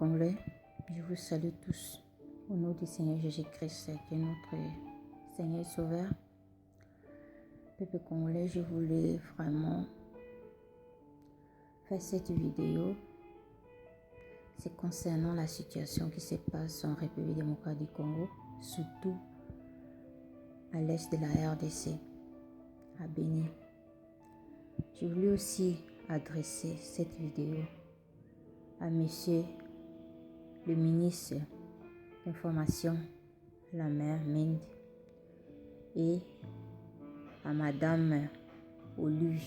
Congolais, je vous salue tous au nom du Seigneur Jésus-Christ qui est notre Seigneur et Sauveur. Peuple congolais, je voulais vraiment faire cette vidéo. C'est concernant la situation qui se passe en République démocratique du Congo, surtout à l'est de la RDC, à Béni. Je voulais aussi adresser cette vidéo à monsieur le ministre d'information, la mère Mind, et à madame Olu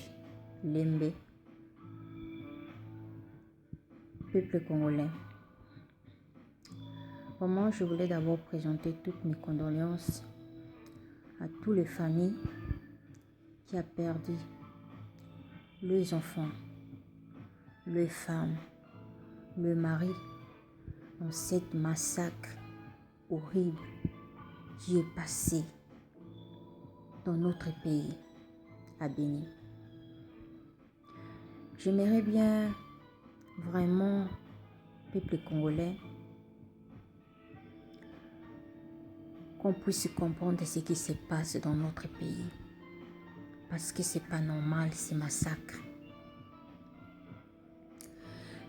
Lembe. Peuple congolais, vraiment je voulais d'abord présenter toutes mes condoléances à toutes les familles qui ont perdu leurs enfants, leurs femmes, le mari dans cette massacre horrible qui est passé dans notre pays, à Béni. J'aimerais bien vraiment, peuple congolais, qu'on puisse comprendre ce qui se passe dans notre pays. Parce que c'est pas normal, ces massacres.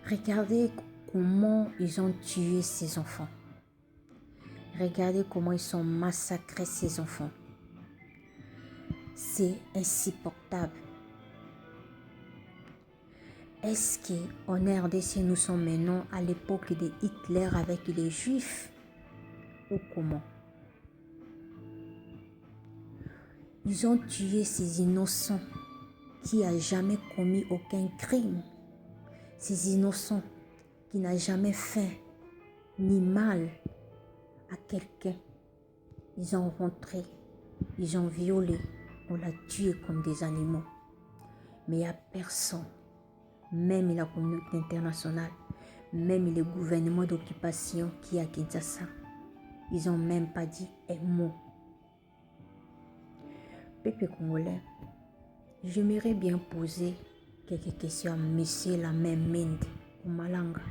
Regardez comment ils ont tué ces enfants. Regardez comment ils ont massacré ces enfants. C'est insupportable. Est-ce qu'en RDC, nous sommes maintenant à l'époque de Hitler avec les Juifs? Ou comment? Ils ont tué ces innocents qui n'ont jamais commis aucun crime. Ces innocents qui n'ont jamais fait ni mal à quelqu'un. Ils ont rentré, ils ont violé, on l'a tué comme des animaux. Mais il n'y a personne, même la communauté internationale, même le gouvernement d'occupation qui est à Kinshasa, ils n'ont même pas dit un mot. Peuple congolais, j'aimerais bien poser quelques questions à monsieur la même Mende au Malanga.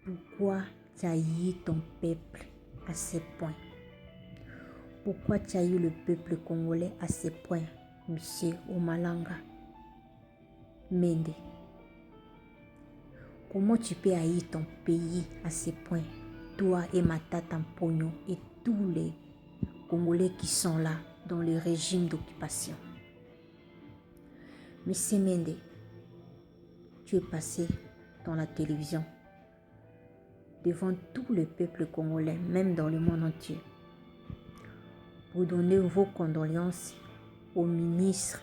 Pourquoi tu as eu ton peuple à ce point? Pourquoi tu as eu le peuple congolais à ce point, monsieur Omalanga Mende? Comment tu peux haïr ton pays à ce point, toi et Matata Mpogno et tous les Congolais qui sont là dans le régime d'occupation? Monsieur Mende, tu es passé dans la télévision devant tout le peuple congolais, même dans le monde entier, pour donner vos condoléances au ministre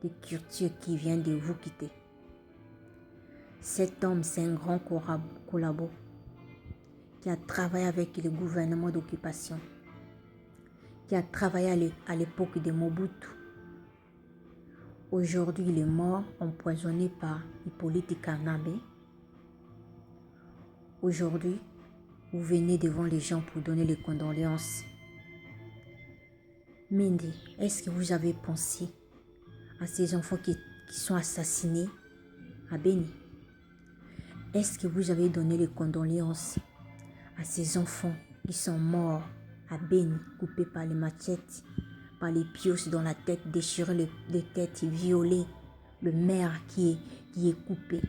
de Culture qui vient de vous quitter. Cet homme, c'est un grand collabo qui a travaillé avec le gouvernement d'occupation, qui a travaillé à l'époque de Mobutu. Aujourd'hui, il est mort, empoisonné par Hippolyte Carnabé. Aujourd'hui, vous venez devant les gens pour donner les condoléances. Mendy, est-ce que vous avez pensé à ces enfants qui sont assassinés à Béni? Est-ce que vous avez donné les condoléances à ces enfants qui sont morts à Béni, coupés par les machettes, par les pioches dans la tête, déchirés les têtes, violés, le maire qui est coupé?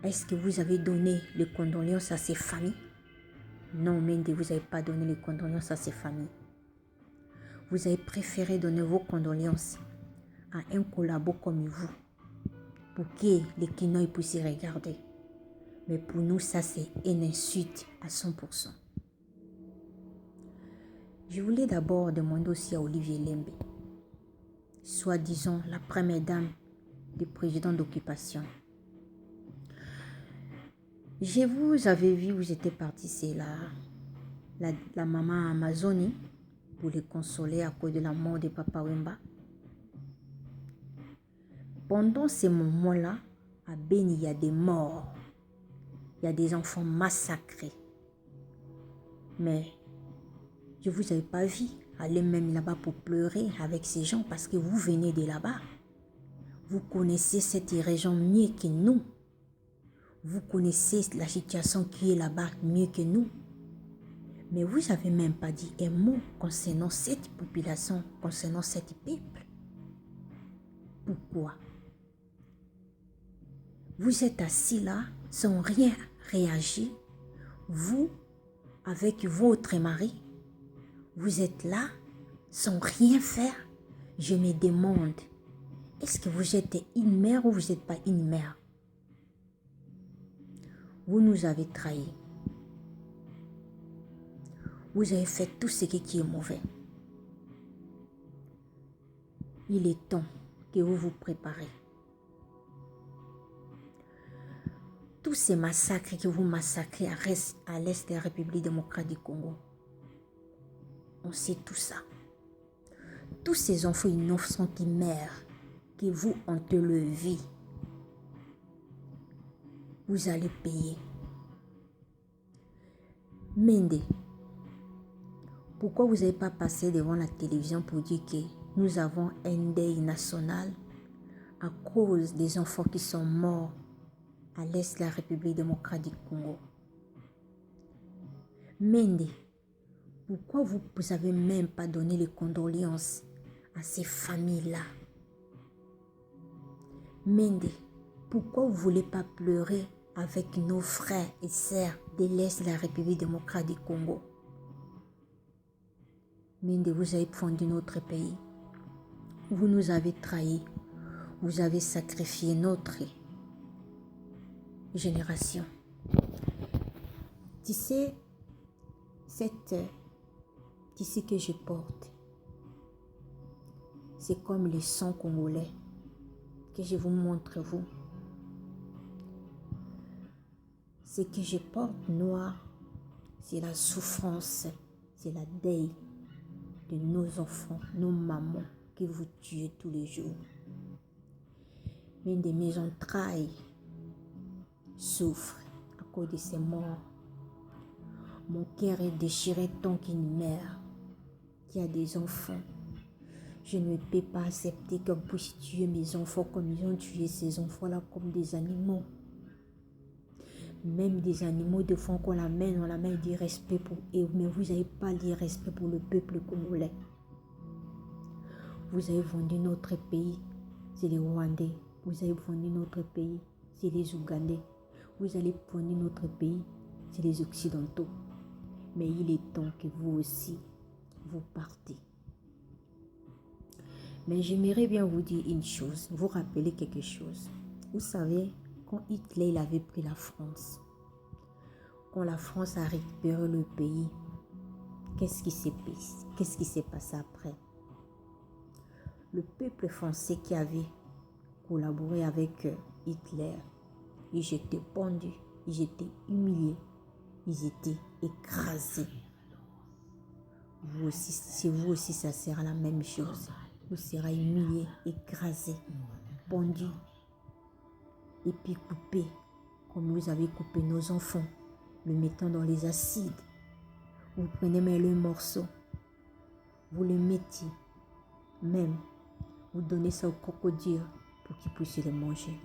Est-ce que vous avez donné les condoléances à ces familles? Non, Mendy, vous n'avez pas donné les condoléances à ces familles. Vous avez préféré donner vos condoléances à un collabo comme vous, pour que les Kinois puissent regarder. Mais pour nous, ça c'est une insulte à 100%. Je voulais d'abord demander aussi à Olivier Lembe, soi-disant la première dame du président d'occupation. Je vous avais vu, vous étiez parti, c'est la maman Amazonie, pour les consoler à cause de la mort de Papa Wemba. Pendant ces moments-là, à Béni, il y a des morts. Il y a des enfants massacrés. Mais je ne vous avais pas vu aller même là-bas pour pleurer avec ces gens parce que vous venez de là-bas. Vous connaissez cette région mieux que nous. Vous connaissez la situation qui est là-bas mieux que nous. Mais vous n'avez même pas dit un mot concernant cette population, concernant cet peuple. Pourquoi? Vous êtes assis là sans rien réagir. Vous, avec votre mari, vous êtes là sans rien faire. Je me demande, est-ce que vous êtes une mère ou vous n'êtes pas une mère? Vous nous avez trahis. Vous avez fait tout ce qui est mauvais. Il est temps que vous vous préparez. Tous ces massacres que vous massacrez à l'est de la République démocratique du Congo, on sait tout ça. Tous ces enfants innocents qui meurent, que vous enlevez, vous allez payer. Mende, pourquoi vous n'avez pas passé devant la télévision pour dire que nous avons un deuil national à cause des enfants qui sont morts à l'est de la République démocratique du Congo? Mende, pourquoi vous n'avez même pas donné les condoléances à ces familles-là? Mende, pourquoi vous ne voulez pas pleurer avec nos frères et sœurs de l'est de la République démocratique du Congo? Mende, vous avez fondé notre pays. Vous nous avez trahis. Vous avez sacrifié notre génération. Tu sais, cette tissu que je porte, c'est comme le sang congolais que je vous montre, vous. Ce que je porte noir, c'est la souffrance, c'est la deuil de nos enfants, nos mamans que vous tuez tous les jours. Mais de mes entrailles souffrent à cause de ces morts. Mon cœur est déchiré tant qu'une mère qui a des enfants. Je ne peux pas accepter qu'on puisse tuer mes enfants comme ils ont tué ces enfants-là comme des animaux. Même des animaux, de fois qu'on l'amène, on l'amène du respect pour eux. Mais vous n'avez pas du respect pour le peuple congolais. Vous avez vendu notre pays, c'est les Rwandais. Vous avez vendu notre pays, c'est les Ougandais. Vous allez vendre notre pays, c'est les Occidentaux. Mais il est temps que vous aussi, vous partez. Mais j'aimerais bien vous dire une chose, vous rappeler quelque chose. Vous savez, quand Hitler avait pris la France, quand la France a récupéré le pays, qu'est-ce qui s'est passé après? Le peuple français qui avait collaboré avec Hitler, ils étaient pendus, ils étaient humiliés, ils étaient écrasés. Vous aussi, si vous aussi, ça sera la même chose. Vous serez humilié, écrasé, pendu, et puis coupé, comme vous avez coupé nos enfants, le mettant dans les acides. Vous prenez même le morceau, vous le mettez, même, vous donnez ça au crocodile pour qu'il puisse le manger.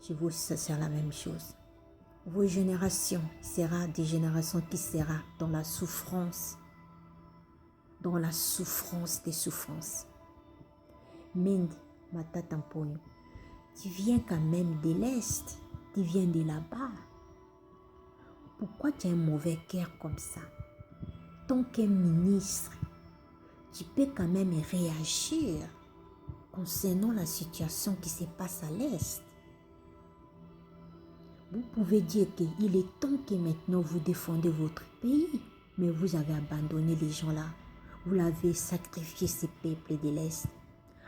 Chez vous aussi, ça sera la même chose. Vos générations seront des générations qui seront dans la souffrance des souffrances. Mende, Matata Mponyo, tu viens quand même de l'Est, tu viens de là-bas. Pourquoi tu as un mauvais cœur comme ça? Tant qu'un ministre, tu peux quand même réagir concernant la situation qui se passe à l'Est. Vous pouvez dire qu'il est temps que maintenant vous défendez votre pays, mais vous avez abandonné les gens là. Vous l'avez sacrifié, ces peuples de l'Est,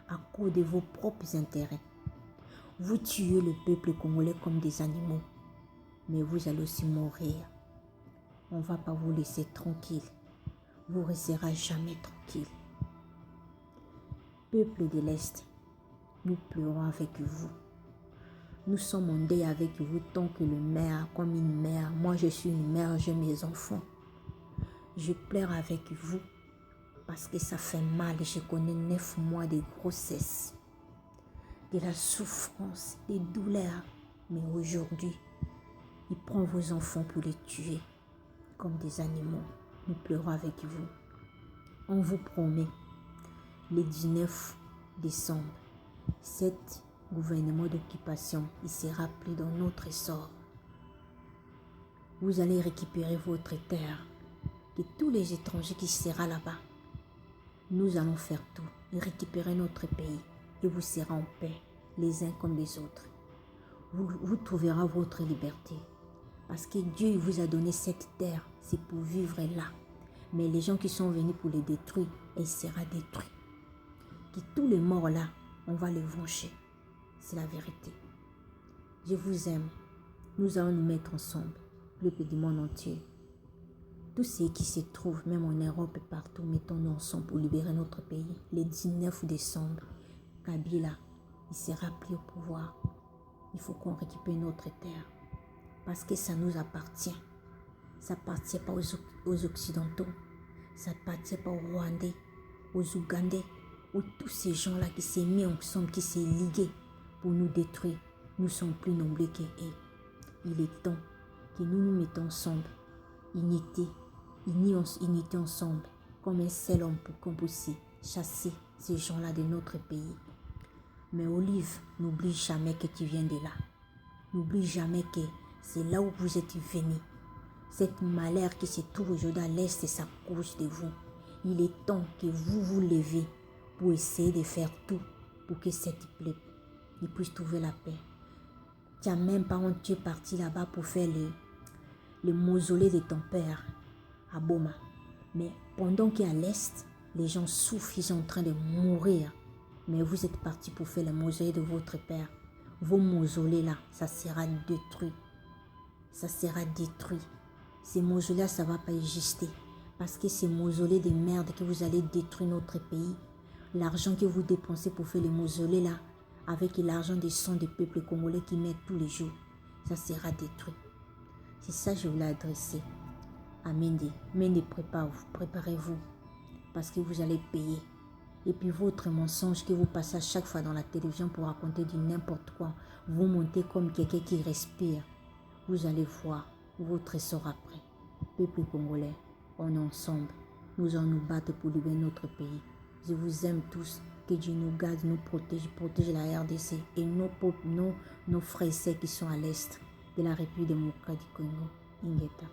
à cause de vos propres intérêts. Vous tuez le peuple congolais comme des animaux, mais vous allez aussi mourir. On ne va pas vous laisser tranquille. Vous ne resterez jamais tranquille. Peuple de l'Est, nous pleurons avec vous. Nous sommes en deuil avec vous tant que le mère, comme une mère. Moi, je suis une mère, j'ai mes enfants. Je pleure avec vous parce que ça fait mal. Je connais 9 mois de grossesse, de la souffrance, des douleurs. Mais aujourd'hui, il prend vos enfants pour les tuer comme des animaux. Nous pleurons avec vous. On vous promet, le 19 décembre, cet gouvernement d'occupation, il sera pris dans notre essor. Vous allez récupérer votre terre. Et tous les étrangers qui seront là-bas, nous allons faire tout, récupérer notre pays et vous serez en paix, les uns comme les autres. Vous trouverez votre liberté. Parce que Dieu vous a donné cette terre, c'est pour vivre là. Mais les gens qui sont venus pour les détruire, ils seront détruits. Que tous les morts là, on va les venger. C'est la vérité. Je vous aime. Nous allons nous mettre ensemble, le peuple du monde entier. Tous ceux qui se trouvent, même en Europe et partout, mettons-nous ensemble pour libérer notre pays. Le 19 décembre, Kabila, il sera pris au pouvoir. Il faut qu'on récupère notre terre. Parce que ça nous appartient. Ça n'appartient pas aux Occidentaux. Ça n'appartient pas aux Rwandais, aux Ougandais, ou tous ces gens-là qui s'est mis ensemble, qui s'est ligués pour nous détruire. Nous sommes plus nombreux qu'eux. Il est temps que nous nous mettons ensemble, unité ensemble, comme un seul homme pour qu'on puisse chasser ces gens-là de notre pays. Mais Olive, n'oublie jamais que tu viens de là. N'oublie jamais que c'est là où vous êtes venu. Cette malheur qui se trouve aujourd'hui à l'est s'approche de vous. Il est temps que vous vous levez pour essayer de faire tout pour que cette peuple puisse trouver la paix. Tu n'as même pas honte, tu es parti là-bas pour faire le mausolée de ton père à Boma. Mais pendant qu'à l'est, les gens souffrent, ils sont en train de mourir. Mais vous êtes parti pour faire le mausolée de votre père. Vos mausolées là, ça sera détruit. Ça sera détruit. Ces mausolées, ça ne va pas exister. Parce que ces mausolées de merde que vous allez détruire notre pays, l'argent que vous dépensez pour faire les mausolées là, avec l'argent des sons des peuples congolais qui mettent tous les jours, ça sera détruit. C'est ça que je voulais adresser à Mendy. Mendy, préparez-vous. Parce que vous allez payer. Et puis votre mensonge que vous passez à chaque fois dans la télévision pour raconter du n'importe quoi, vous montez comme quelqu'un qui respire. Vous allez voir votre sort après. Peuple congolais, on est ensemble. Nous allons nous battre pour libérer notre pays. Je vous aime tous. Que Dieu nous garde, nous protège la RDC et nos frères et sœurs qui sont à l'est de la République démocratique du Congo. Ingeta.